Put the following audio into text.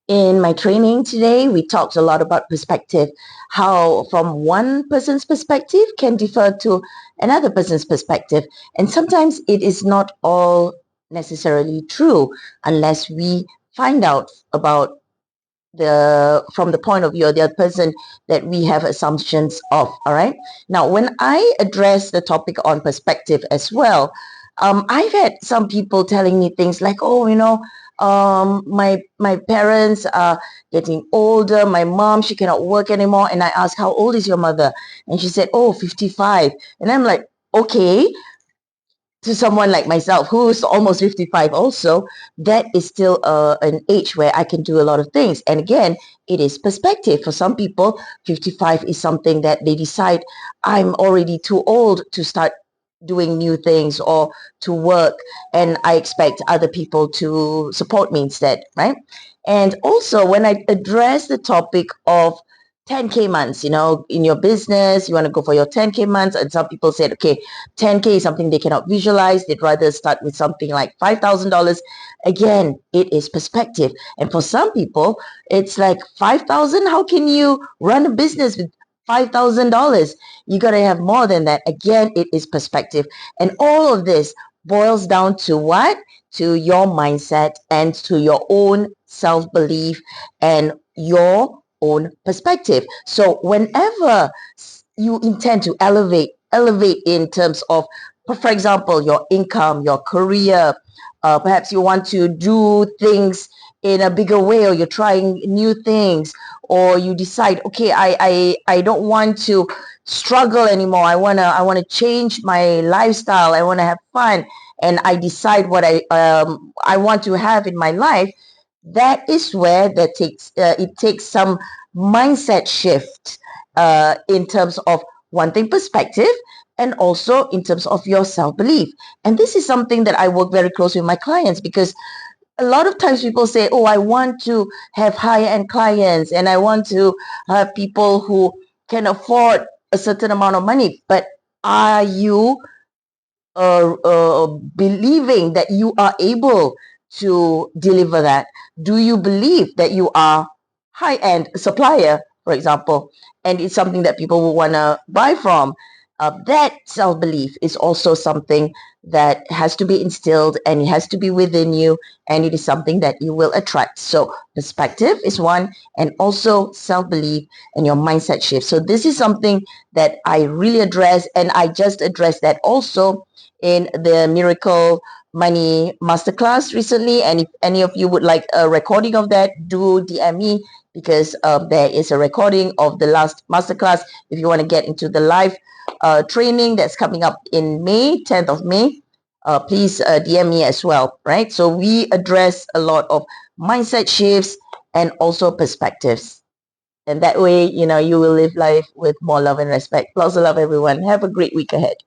In my training today, we talked a lot about perspective, how from one person's perspective can differ to another person's perspective. And sometimes it is not all necessarily true unless we find out about from the point of view of the other person that we have assumptions of. All right. Now, when I address the topic on perspective as well, I've had some people telling me things like, "Oh, my parents are getting older. My mom, she cannot work anymore." And I asked, "How old is your mother?" And she said, "Oh, 55." And I'm like, "Okay." To someone like myself who's almost 55 also, that is still an age where I can do a lot of things. And again, it is perspective. For some people, 55 is something that they decide, I'm already too old to start doing new things or to work, and I expect other people to support me instead, right? And also when I address the topic of 10K months, in your business, you want to go for your 10K months. And some people said, okay, 10K is something they cannot visualize. They'd rather start with something like $5,000. Again, it is perspective. And for some people, it's like 5,000. How can you run a business with $5,000? You got to have more than that. Again, it is perspective. And all of this boils down to what? To your mindset and to your own self-belief and your own perspective. So whenever you intend to elevate in terms of, for example, your income, your career, perhaps you want to do things in a bigger way, or you're trying new things, or you decide, okay, I don't want to struggle anymore. I wanna change my lifestyle. I want to have fun, and I decide what I want to have in my life. That is where it takes some mindset shift in terms of wanting perspective, and also in terms of your self-belief. And this is something that I work very closely with my clients, because a lot of times people say, oh, I want to have high-end clients and I want to have people who can afford a certain amount of money. But are you believing that you are able to deliver that? Do you believe that you are high-end supplier, for example, and it's something that people will want to buy from? That self-belief is also something that has to be instilled, and it has to be within you, and it is something that you will attract. So perspective is one, and also self-belief and your mindset shift. So this is something that I really address, and I just addressed that also in the Miracle Money Masterclass recently. And if any of you would like a recording of that, do DM me, because there is a recording of the last masterclass. If you want to get into the live training that's coming up in May, 10th of May, please DM me as well, right? So we address a lot of mindset shifts and also perspectives. And that way, you will live life with more love and respect. Lots of love, everyone. Have a great week ahead.